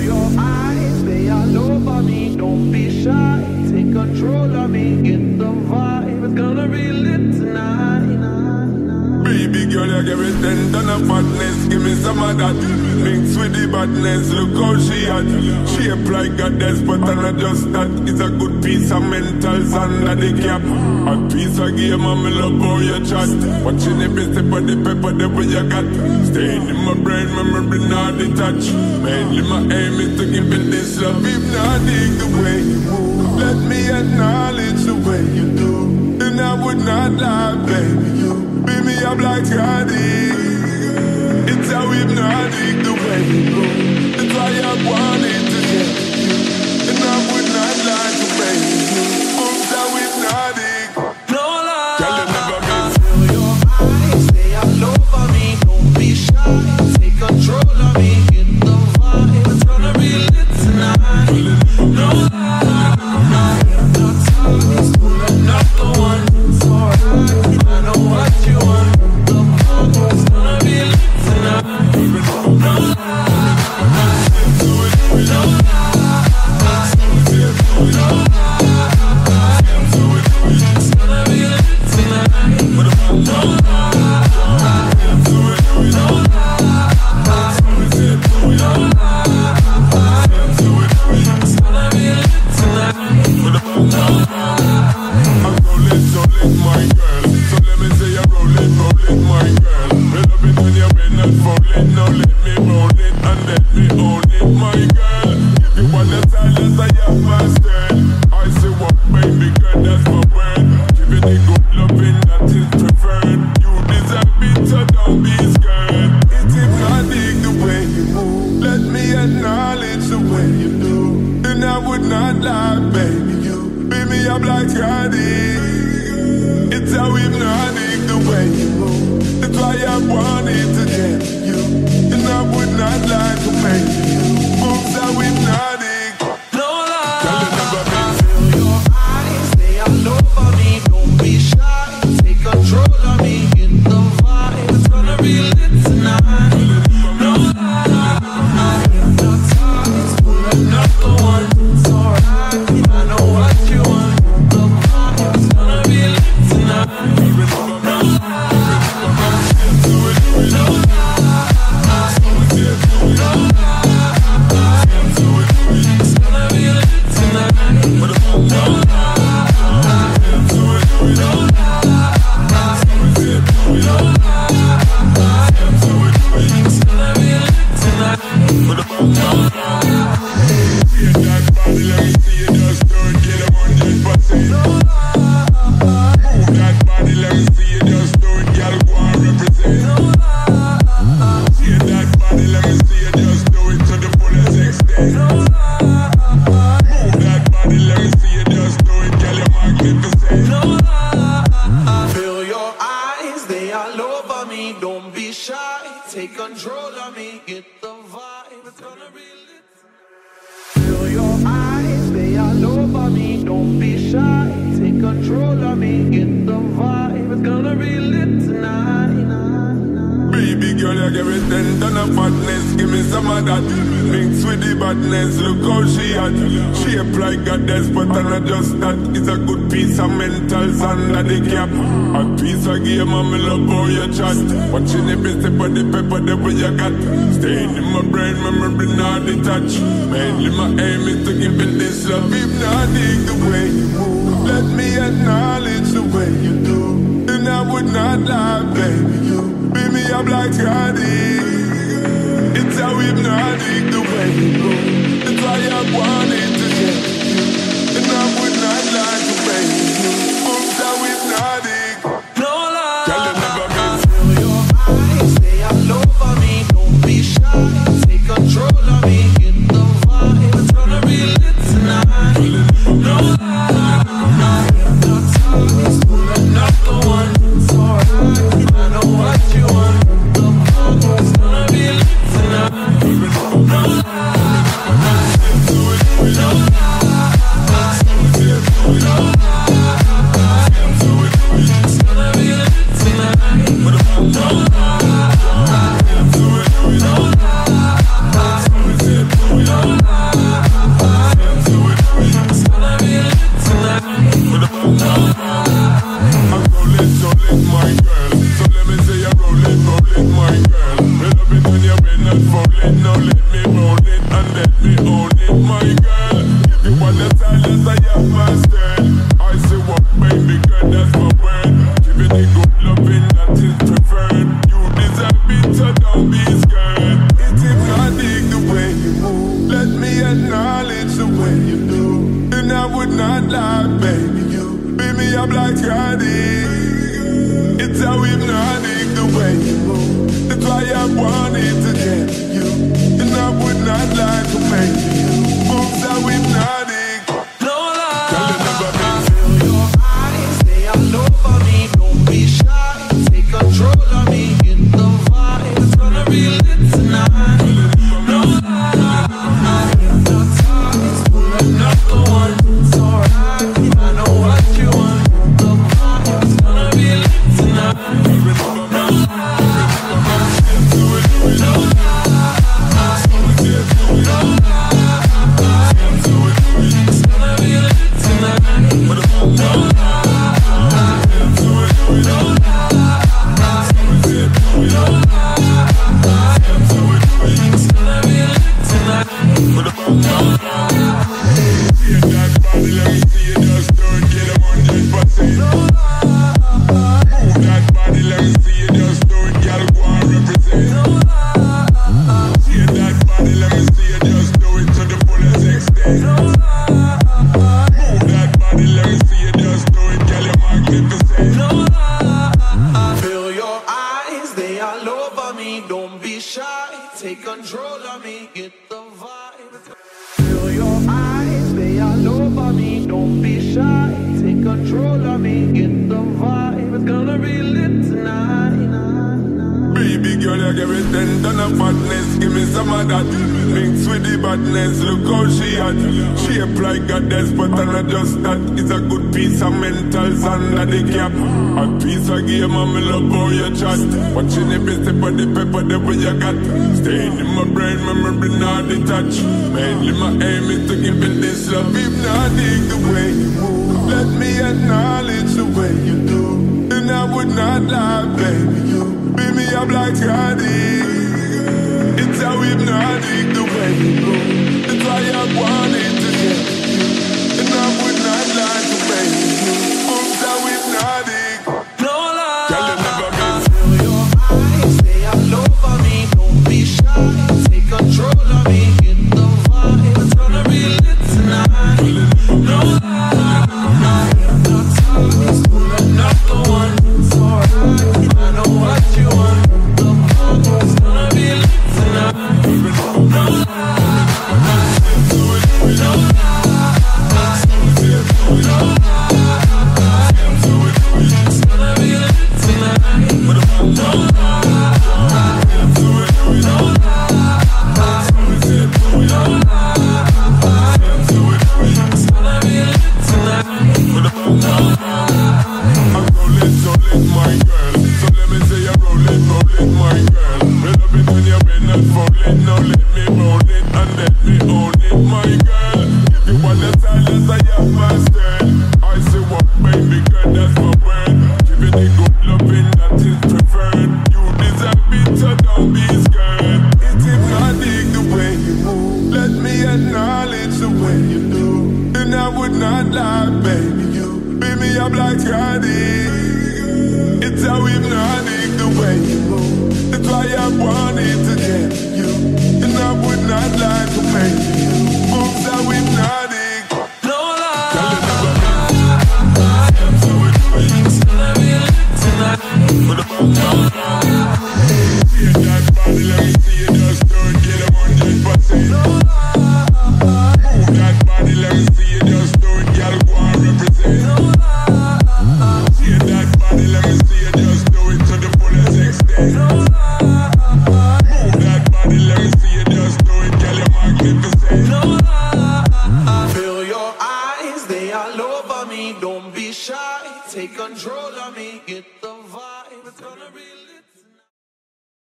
your eyes, they all over me. Don't be shy, take control of me. Get the vibe, it's gonna be lit tonight. Baby girl, you give me 10 ton of fatness. Give me some of that mixed with the badness. Look how she hot. Shape like a despot and not just that. It's a good piece of mentals under the cap. A piece of game and me love how you chat. Watching every step of the pepper the way you got. Staying in my brain, memory not detached. Mainly my aim is to give it this love. If not dig the way you move, let me acknowledge the way you do. Then I would not lie, baby, you beat me up like Scotty. It's how hypnotic the way you move. That's why I wanted to get you. And I would not lie to baby you. It's how hypnotic. No lie. Tell you never been. Feel your eyes, they all over me. Don't be shy, take control of me. Get the vibe, it's gonna be lit tonight. No lie. Hypnotized, pulling up the one. It's alright, I know what you want. The vibe is gonna be lit tonight. No lie. No lie. No lie. It's gonna be lit tonight. No lie. No lie. It's gonna be lit tonight. I'm rolling, my girl. So let me say I'm rolling, my girl. Well, I've been on your way, not falling. Now let me roll it and let me own it, my girl. If you want the silence, I have my stand. I say what, baby girl, that's my word. Give it the good loving that is preferred. You deserve it, so don't be scared. It's hypnotic the way you move. Let me acknowledge the way you do. Then I would not lie, baby, you beat me up like Scotty. It's how hypnotic the way you move. That's why I wanted to get you. And I would not lie to make you. Moves how hypnotic. No lie. Tell you never been. Feel your eyes, they all over me. Don't be shy, take control of me. Get the vibe, it's gonna be lit tonight. No lie. Hypnotized, pulling up the one. It's alright, I know what you want. The vibe is gonna be lit tonight. No lie. No lie. No lie. It's gonna be lit tonight. No lie. No lie. No lie. It's gonna be lit tonight. See that body, let me see you just do it. Get 100%. Move that body, let me see you just do it. Gotta go and represent. See that body, let me see you just do it to the fullest extent. Move that body, let me see you just do it. Girl, you're magnificent. Feel your eyes, they all over me. Don't be shy, take control of me. Get the vibe, it's gonna be lit. Feel your eyes, they all over me. Don't be shy, take control of me. Get the vibe, it's gonna be lit tonight. Baby girl, you give me 10 ton of fatness. Give me some of that mixed with the badness. Look how she hot. Shape like a despot and not just that. It's a good piece of mentals under the cap. A piece of game and me love how you chat. Watching every step of the pepper the way you got. Staying in my brain, memory not detached. Mainly my aim is to give it this love. If not dig the way you move, let me acknowledge the way you do. Then I would not lie, baby, you beat me up like Scotty. It's how hypnotic the way you move. That's why I wanted to get you. And I would not lie to baby you. It's how hypnotic. No lie. Tell you never been. Feel your eyes, they all over me. Don't be shy, take control of me. Get the vibe, it's gonna be lit tonight. No lie. Hypnotized, pulling up the one. It's alright, I know what you want. The vibe is gonna be lit tonight. No lie. don't be scared. It's hypnotic the way you move. Let me acknowledge the way you do. And I would not lie, baby, you beat me up like Scotty. It's how hypnotic the way you move. That's why I wanted to get you. And I would not lie to make you. Moves how hypnotic. No lie. Feel your eyes, they all over me. Don't be shy, take control of me. Get the vibe, it's gonna be lit tonight. No lie, hypnotized, pulling up the one. It's alright, I know what you want. The vibe, it's gonna be lit tonight. No lie. Under the cap, a piece of game and me love how you chat. Watching every step of the pepper the way you got. Staying in my brain, memory not detached. Mainly my aim is to give it this love. Hypnotic the way you move. Let me acknowledge the way you do. And I would not lie, baby, you beat me up like Scotty. It's how hypnotic the way you move. That's why I wanted to get you. And I would not lie to make you. No lie. Feel your eyes, they all over me. Don't be shy, take control of me. Get the vibe, it's gonna be lit tonight. No lie. Hypnotized, pulling up the one. It's alright, I know what you want. The vibe, it's gonna be lit tonight. No lie. No lie. No lie. No lie.